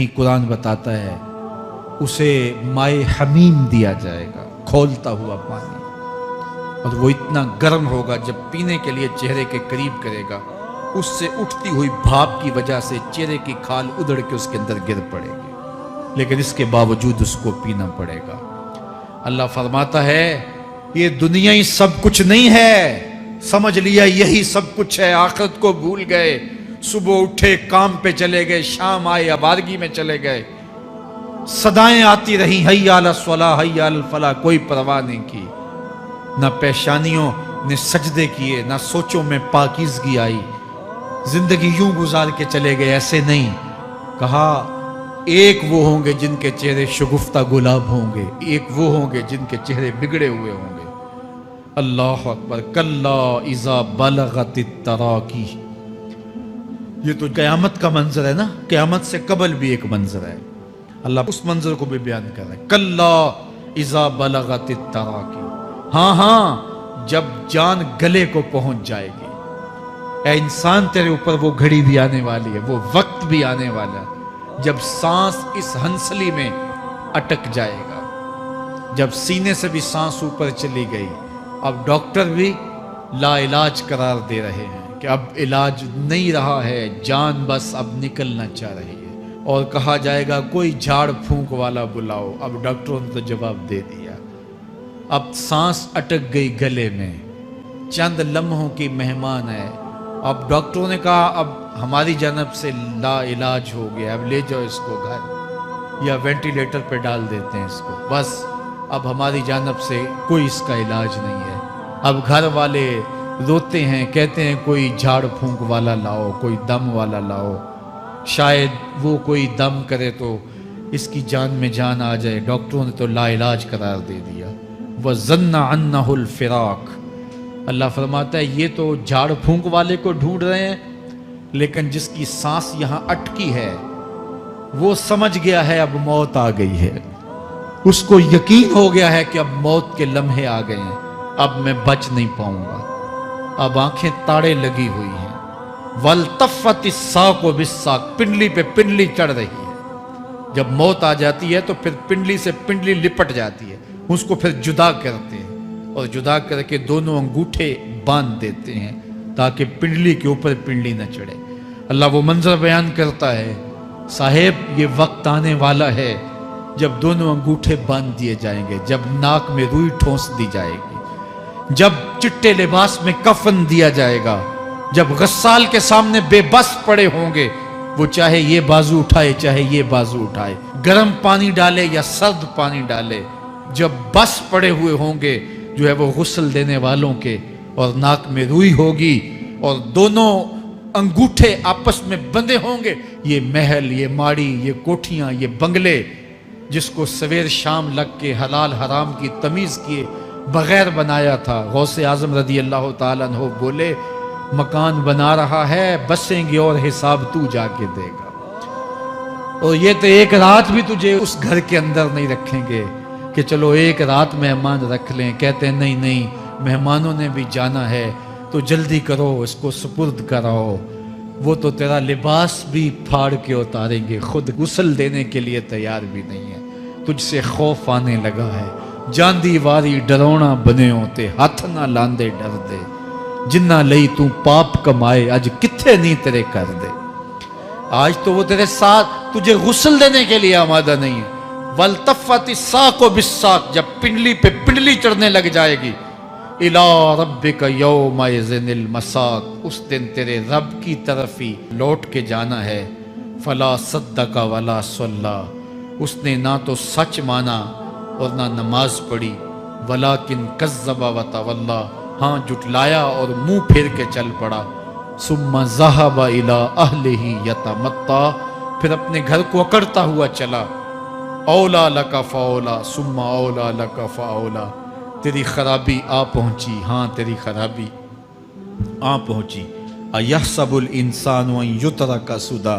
कहीं कुरान बताता है उसे माए हमीम दिया जाएगा, खौलता हुआ पानी, और वो इतना गर्म होगा जब पीने के लिए चेहरे के करीब करेगा, उससे उठती हुई भाप की वजह से चेहरे की खाल उधड़ के उसके अंदर गिर पड़ेगी, लेकिन इसके बावजूद उसको पीना पड़ेगा। अल्लाह फरमाता है ये दुनिया ही सब कुछ नहीं है, समझ लिया यही सब कुछ है, आखिरत को भूल गए, सुबह उठे काम पे चले गए, शाम आए आबादगी में चले गए, सदाएं आती रही हय्या अला स्वला हय्या अल फला, कोई परवाह नहीं की, ना पेशानियों ने सजदे किए, ना सोचों में पाकीज़गी आई, जिंदगी यूं गुजार के चले गए। ऐसे नहीं, कहा एक वो होंगे जिनके चेहरे शगुफ्ता गुलाब होंगे, एक वो होंगे जिनके चेहरे बिगड़े हुए होंगे। अल्लाह अकबर। कल्ला इज़ा बलगतित तराकी, ये तो क़यामत का मंजर है ना, क़यामत से कबल भी एक मंजर है, अल्लाह उस मंजर को भी बयान कर रहा है। कल्ला इज़ा बलगतित तराकी, हाँ हाँ जब जान गले को पहुंच जाएगी। ऐ इंसान तेरे ऊपर वो घड़ी भी आने वाली है, वो वक्त भी आने वाला है जब सांस इस हंसली में अटक जाएगा, जब सीने से भी सांस ऊपर चली गई। अब डॉक्टर भी लाइलाज करार दे रहे हैं कि अब इलाज नहीं रहा है, जान बस अब निकलना चाह रही है, और कहा जाएगा कोई झाड़ फूंक वाला बुलाओ। अब डॉक्टरों ने तो जवाब दे दिया, अब सांस अटक गई गले में, चंद लम्हों की मेहमान है। अब डॉक्टरों ने कहा अब हमारी जानब से ला इलाज हो गया, अब ले जाओ इसको घर या वेंटिलेटर पे डाल देते हैं इसको, बस अब हमारी जानब से कोई इसका इलाज नहीं है। अब घर वाले रोते हैं, कहते हैं कोई झाड़ फूंक वाला लाओ, कोई दम वाला लाओ, शायद वो कोई दम करे तो इसकी जान में जान आ जाए। डॉक्टरों ने तो लाइलाज करार दे दिया। वज़न्ना अन्नहुल फिराक, अल्लाह फरमाता है ये तो झाड़ फूंक वाले को ढूंढ रहे हैं, लेकिन जिसकी सांस यहाँ अटकी है वो समझ गया है अब मौत आ गई है, उसको यकीन हो गया है कि अब मौत के लम्हे आ गए हैं, अब मैं बच नहीं पाऊंगा। अब आंखें ताड़े लगी हुई हैं। वल्तफ़्फ़ति साक़ु बिस्साक़, पिंडली पे पिंडली चढ़ रही है। जब मौत आ जाती है तो फिर पिंडली से पिंडली लिपट जाती है, उसको फिर जुदा करते हैं और जुदा करके दोनों अंगूठे बांध देते हैं ताकि पिंडली के ऊपर पिंडली न चढ़े। अल्लाह वो मंजर बयान करता है, साहेब ये वक्त आने वाला है जब दोनों अंगूठे बांध दिए जाएंगे, जब नाक में रुई ठोंस दी जाएगी, जब चिट्टे लिबास में कफन दिया जाएगा, जब गस्साल के सामने बेबस पड़े होंगे, वो चाहे ये बाजू उठाए चाहे ये बाजू उठाए, गर्म पानी डाले या सर्द पानी डाले, जब बस पड़े हुए होंगे जो है वो गुस्ल देने वालों के, और नाक में रुई होगी और दोनों अंगूठे आपस में बंधे होंगे। ये महल, ये माड़ी, ये कोठियां, ये बंगले जिसको सवेर शाम लग के हलाल हराम की तमीज़ किए बगैर बनाया था। गौसे आज़म रदी अल्लाह ताला अन्हु बोले मकान बना रहा है, बसेंगे और हिसाब तू जाके देगा, और ये तो एक रात भी तुझे उस घर के अंदर नहीं रखेंगे कि चलो एक रात मेहमान रख लें। कहते हैं नहीं नहीं, मेहमानों ने भी जाना है तो जल्दी करो, इसको सुपुर्द कराओ। वो तो तेरा लिबास भी फाड़ के उतारेंगे, खुद गुस्ल देने के लिए तैयार भी नहीं है। तुझसे खौफ आने लगा है, जांदी वारी डरोना बने होते, हाथ ना लांदे डर दे, जिन्ना लई तू पाप कमाए अज किथे नहीं तेरे कर दे। आज तो वो तेरे साथ तुझे गुस्ल देने के लिए आमादा नहीं है। वल्तफ़्फ़ति साक़ु बिस्साक़, जब पिंडली पे पिंडली चढ़ने लग जाएगी, इला रब्बिका यौमइज़िनिल मसाक़, उस दिन तेरे रब की तरफ ही लौट के जाना है। फला सद्दक़ वला सल्ला, उसने ना तो सच माना और ना नमाज पढ़ी। वलाकिन कज़्ज़ब व तवल्ला, हाँ जुटलाया और मुंह फेर के चल पड़ा। सुम्मा ज़हब इला अहलिही यतमत्ता, फिर अपने घर को अकड़ता हुआ चला। औला लका फ़औला सुम्मा औला लका फ़औला, तेरी खराबी आ पहुंची, हाँ तेरी खराबी आ पहुंची। अयहसबुल इंसान व युतरका सुदा,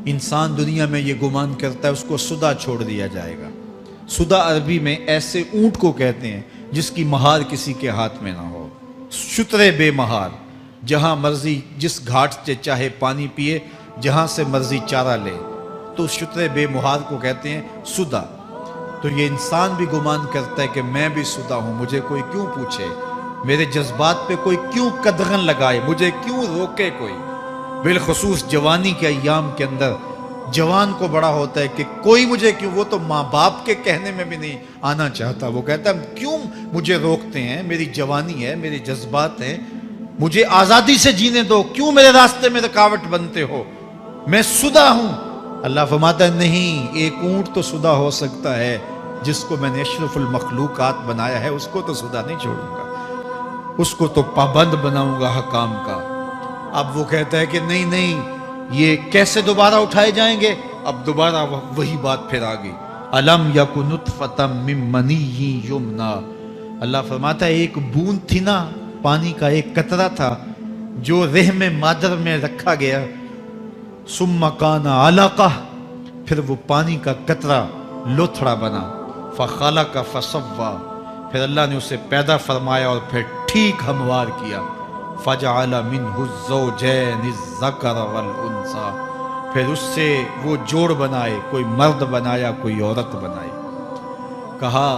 इंसान दुनिया में ये गुमान करता है उसको सुदा छोड़ दिया जाएगा। सुदा अरबी में ऐसे ऊंट को कहते हैं जिसकी महार किसी के हाथ में ना हो। शुतरे बेमहार, जहां मर्जी जिस घाट से चाहे पानी पिए, जहां से मर्जी चारा ले। तो उस शुतरे बेमुहार को कहते हैं सुदा। तो ये इंसान भी गुमान करता है कि मैं भी सुदा हूं, मुझे कोई क्यों पूछे, मेरे जज्बात पे कोई क्यों कदगन लगाए, मुझे क्यों रोके कोई। बिलखुसूस जवानी के अय्याम के अंदर जवान को बड़ा होता है कि कोई मुझे क्यों, वो तो माँ बाप के कहने में भी नहीं आना चाहता, वो कहता है क्यों मुझे रोकते हैं, मेरी जवानी है, मेरे जज्बात हैं, मुझे आज़ादी से जीने दो, क्यों मेरे रास्ते में रुकावट बनते हो, मैं सुदा हूं। अल्लाह फरमाता है नहीं, एक ऊंट तो सुदा हो सकता है, जिसको मैंने अशरफुल मखलूकात बनाया है उसको तो सुदा नहीं छोड़ूंगा, उसको तो पाबंद बनाऊंगा हकाम का। अब वो कहता है कि नहीं नहीं, ये कैसे दोबारा उठाए जाएंगे। अब दोबारा वही बात फिर आ गई, अलम यकु नुतफतम मिन मनीय्यि युमना। अल्लाह फरमाता है एक बूंद थी ना, पानी का एक कतरा था जो रहम मादर में रखा गया, सुम्मा काना अलका, फिर वो पानी का कतरा लोथड़ा बना, फखलका फसव्वा, फिर अल्लाह ने उसे पैदा फरमाया और फिर ठीक हमवार किया, फजअल मिन्हु ज़ौजैनि ज़कर वल उन्सा, फिर उससे वो जोड़ बनाए, कोई मर्द बनाया कोई औरत बनाई। कहा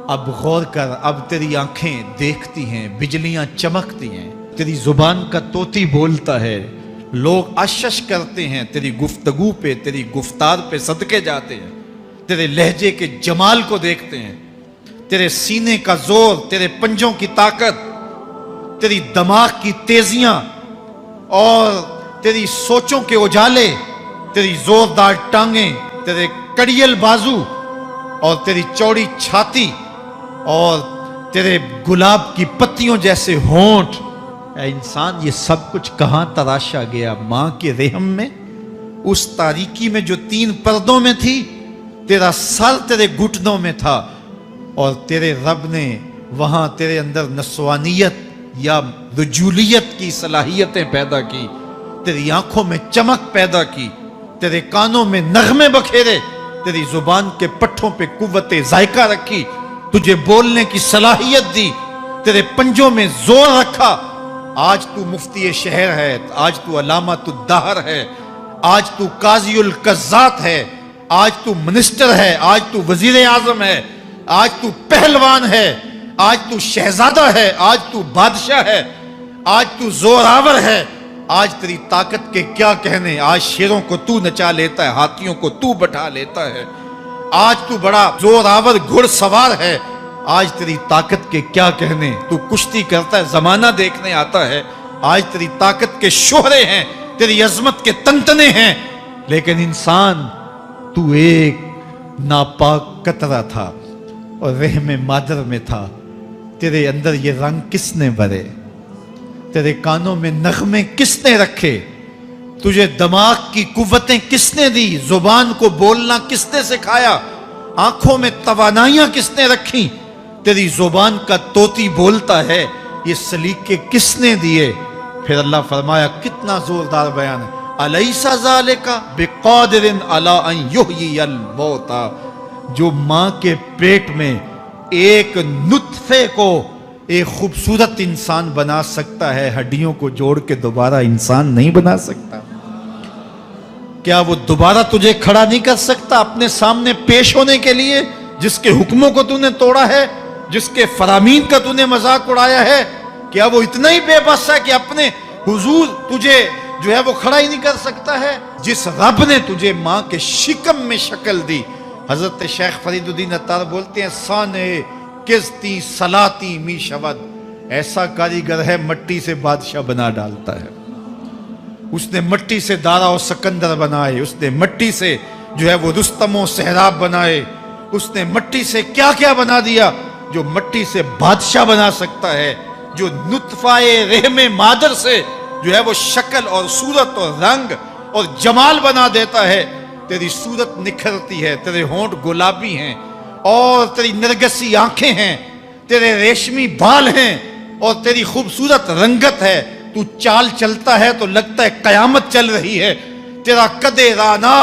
अब गौर कर, अब तेरी आंखें देखती हैं, बिजलियां चमकती हैं, तेरी जुबान का तोती बोलता है, लोग आश्चर्य करते हैं तेरी गुफ्तगू पे, तेरी गुफ्तार पे सदके जाते हैं, तेरे लहजे के जमाल को देखते हैं, तेरे सीने का जोर, तेरे पंजों की ताकत, तेरी दिमाग की तेजियां और तेरी सोचों के उजाले, तेरी जोरदार टांगें, तेरे कड़ियल बाजू और तेरी चौड़ी छाती और तेरे गुलाब की पत्तियों जैसे होंठ। ऐ इंसान, ये सब कुछ कहां तराशा गया? मां के रहम में, उस तारीकी में जो 3 पर्दों में थी। तेरा सर तेरे घुटनों में था और तेरे रब ने वहां तेरे अंदर नस्वानियत या रजूलियत की सलाहियतें पैदा की, तेरी आंखों में चमक पैदा की, तेरे कानों में नगमे बखेरे, तेरी जुबान के पट्ठों पे कुव्वते जायका रखी, तुझे बोलने की सलाहियत दी, तेरे पंजों में जोर रखा। आज तू मुफ्ती शहर है, आज तू अलामतुद दहर है, आज तू काज़ीउल कज़्ज़ात है, आज तू मिनिस्टर है, आज तू वजीर आजम है, आज तू पहलवान है, आज तू शहजादा है, आज तू बादशाह है, आज तू जोरावर है, आज तेरी ताकत के क्या कहने। आज शेरों को तू नचा लेता है, हाथियों को तू बैठा लेता है, आज तू बड़ा जोरावर घुड़सवार है, आज तेरी ताकत के क्या कहने। तू कुश्ती करता है, जमाना देखने आता है, आज तेरी ताकत के शोहरे हैं, तेरी अजमत के तंतने हैं। लेकिन इंसान, तू एक नापाक कतरा था और रहम मादर में था। तेरे अंदर ये रंग किसने भरे? तेरे कानों में नगमे किसने रखे? तुझे दिमाग की कुव्वतें किसने दी? जुबान को बोलना किसने सिखाया? आंखों में तवानाइयां किसने रखी? तेरी जुबान का तोती बोलता है, ये सलीके किसने दिए? फिर अल्लाह फरमाया, कितना जोरदार बयान है, अलैसा ज़ालिका बिक़ादिरिन अला अन युहयियल मौता। जो मां के पेट में एक नुत्फे को एक खूबसूरत इंसान बना सकता है, हड्डियों को जोड़ के दोबारा इंसान नहीं बना सकता? क्या वो दोबारा तुझे खड़ा नहीं कर सकता अपने सामने पेश होने के लिए? जिसके हुक्मों को तूने तोड़ा है, जिसके फरामीन का तूने मजाक उड़ाया है, क्या वो इतना ही बेबस है कि अपने हुजूर तुझे जो है वो खड़ा ही नहीं कर सकता है? जिस रब ने तुझे मां के शिकम में शक्ल दी, हजरत शेख फरीदुद्दीन अत्तार बोलते हैं, साने किस्ती सलाती मी शवद, ऐसा कारीगर है मट्टी से बादशाह बना डालता है। उसने मट्टी से दारा और सिकंदर बनाए, उसने मट्टी से जो है वो रुस्तम और सहराब बनाए, उसने मट्टी से क्या क्या बना दिया जो मट्टी से बादशाह बना सकता है। जो नुत्फाए रहमे मादर से जो है वो शक्ल और सूरत और रंग और जमाल बना देता है। तेरी सूरत निखरती है, तेरे होंठ गुलाबी हैं और तेरी नरगसी आंखें हैं, तेरे रेशमी बाल हैं और तेरी खूबसूरत रंगत है। तू चाल चलता है तो लगता है कयामत चल रही है। तेरा कदे राना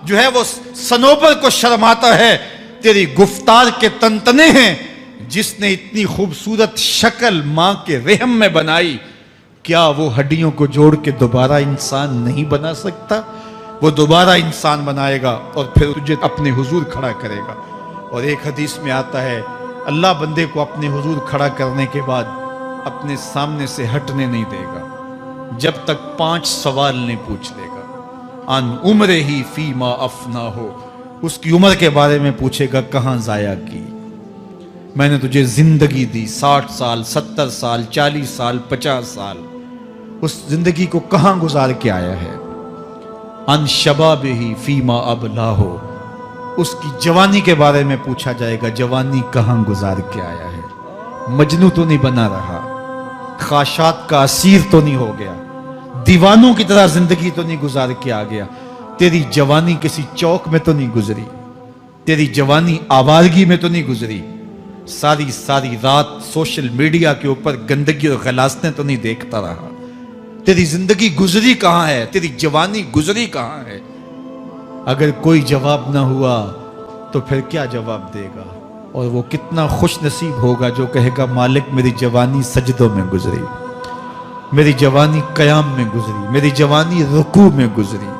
जो है वो सनोबर को शर्माता है। तेरी गुफ्तार के तंतने हैं। जिसने इतनी खूबसूरत शक्ल मां के रहम में बनाई, क्या वो हड्डियों को जोड़ के दोबारा इंसान नहीं बना सकता? وہ دوبارہ انسان بنائے گا اور پھر تجھے اپنے حضور کھڑا کرے گا۔ اور ایک حدیث میں آتا ہے اللہ بندے کو اپنے حضور کھڑا کرنے کے بعد اپنے سامنے سے ہٹنے نہیں دے گا جب تک 5 سوال نہیں پوچھ لے گا۔ ان عمرہ ہی فیما افنا ہو، اس کی عمر کے بارے میں پوچھے گا کہاں ضائع کی، میں نے تجھے زندگی دی 60 سال 70 سال 40 سال 50 سال، اس زندگی کو کہاں گزار کے آیا ہے۔ ان شباب ہی فیما ابلا ہو، اس کی جوانی کے بارے میں پوچھا جائے گا جوانی کہاں گزار کے آیا ہے، مجنوں تو نہیں بنا رہا، خواہشات کا اسیر تو نہیں ہو گیا، دیوانوں کی طرح زندگی تو نہیں گزار کے آ گیا، تیری جوانی کسی چوک میں تو نہیں گزری، تیری جوانی آوارگی میں تو نہیں گزری، ساری رات سوشل میڈیا کے اوپر گندگی اور غلاظتیں تو نہیں دیکھتا رہا، تیری زندگی گزری کہاں ہے، تیری جوانی گزری کہاں ہے۔ اگر کوئی جواب نہ ہوا تو پھر کیا جواب دے گا، اور وہ کتنا خوش نصیب ہوگا جو کہے گا مالک میری جوانی سجدوں میں گزری، میری جوانی قیام میں گزری، میری جوانی رکوع میں گزری۔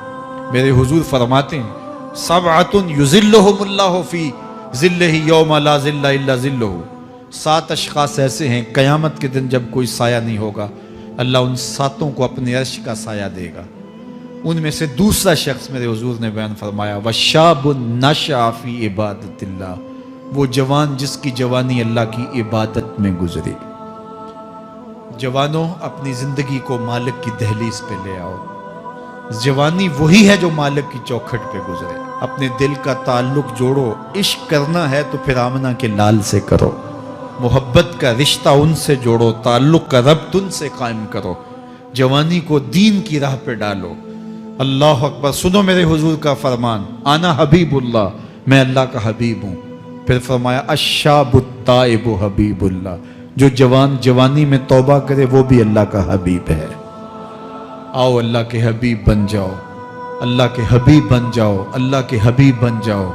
میرے حضور فرماتے ہیں سبعۃ یظلھم اللہ فی ظلہ یوم لا ظل الا ظلہ، 7 اشخاص ایسے ہیں قیامت کے دن جب کوئی سایہ نہیں ہوگا اللہ ان 7 کو اپنے عرش کا سایہ دے گا۔ ان میں سے دوسرا شخص میرے حضور نے بیان فرمایا وشاب نشأ فی عبادت اللہ، وہ جوان جس کی جوانی اللہ کی عبادت میں گزری۔ جوانوں اپنی زندگی کو مالک کی دہلیز پہ لے آؤ، جوانی وہی ہے جو مالک کی چوکھٹ پہ گزرے۔ اپنے دل کا تعلق جوڑو، عشق کرنا ہے تو پھر آمنہ کے لال سے کرو، محبت کا رشتہ ان سے جوڑو، تعلق کا ربط ان سے قائم کرو، جوانی کو دین کی راہ پہ ڈالو۔ اللہ اکبر، سنو میرے حضور کا فرمان انا حبیب اللہ، میں اللہ کا حبیب ہوں۔ پھر فرمایا الشاب التائب حبیب اللہ، جو جوان جوانی میں توبہ کرے وہ بھی اللہ کا حبیب ہے۔ آؤ اللہ کے حبیب بن جاؤ، اللہ کے حبیب بن جاؤ، اللہ کے حبیب بن جاؤ،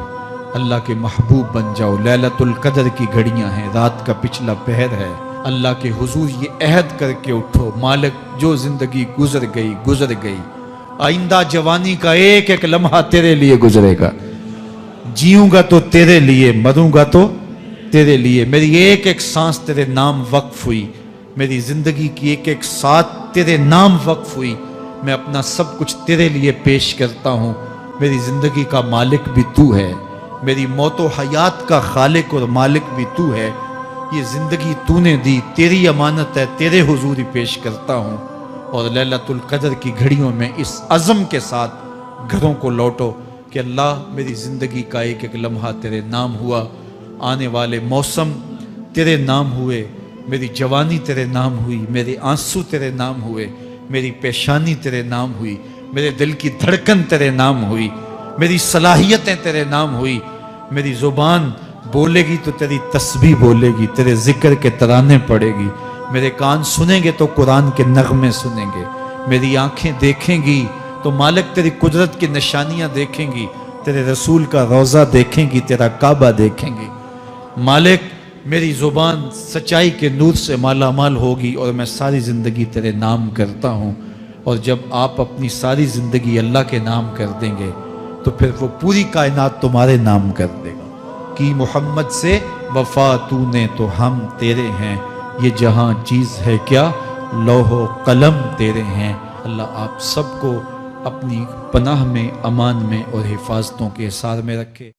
اللہ کے محبوب بن جاؤ۔ لیلۃ القدر کی گھڑیاں ہیں، رات کا پچھلا پہر ہے، اللہ کے حضور یہ عہد کر کے اٹھو مالک جو زندگی گزر گئی، آئندہ جوانی کا ایک ایک لمحہ تیرے لیے گزرے گا، جیوں گا تو تیرے لیے، مروں گا تو تیرے لیے، میری ایک ایک سانس تیرے نام وقف ہوئی، میری زندگی کی ایک ایک ساتھ تیرے نام وقف ہوئی، میں اپنا سب کچھ تیرے لیے پیش کرتا ہوں۔ میری زندگی کا مالک بھی تو ہے، میری موت و حیات کا خالق اور مالک بھی تو ہے، یہ زندگی تو نے دی، تیری امانت ہے، تیرے حضور ہی پیش کرتا ہوں۔ اور لیلۃ القدر کی گھڑیوں میں اس عزم کے ساتھ گھروں کو لوٹو کہ اللہ میری زندگی کا ایک ایک لمحہ تیرے نام ہوا، آنے والے موسم تیرے نام ہوئے، میری جوانی تیرے نام ہوئی، میرے آنسو تیرے نام ہوئے، میری پیشانی تیرے نام ہوئی، میرے دل کی دھڑکن تیرے نام ہوئی، میری صلاحیتیں تیرے نام ہوئی، میری زبان بولے گی تو تیری تسبیح بولے گی، تیرے ذکر کے ترانے پڑے گی، میرے کان سنیں گے تو قرآن کے نغمے سنیں گے، میری آنکھیں دیکھیں گی تو مالک تیری قدرت کی نشانیاں دیکھیں گی، تیرے رسول کا روضہ دیکھیں گی، تیرا کعبہ دیکھیں گی۔ مالک میری زبان سچائی کے نور سے مالا مال ہوگی اور میں ساری زندگی تیرے نام کرتا ہوں۔ اور جب آپ اپنی ساری زندگی اللہ کے نام کر دیں گے تو پھر وہ پوری کائنات تمہارے نام کر دے گا۔ کہ محمد سے وفا تو نے تو ہم تیرے ہیں، یہ جہاں چیز ہے کیا لوح و قلم تیرے ہیں۔ اللہ آپ سب کو اپنی پناہ میں، امان میں اور حفاظتوں کے حصار میں رکھے۔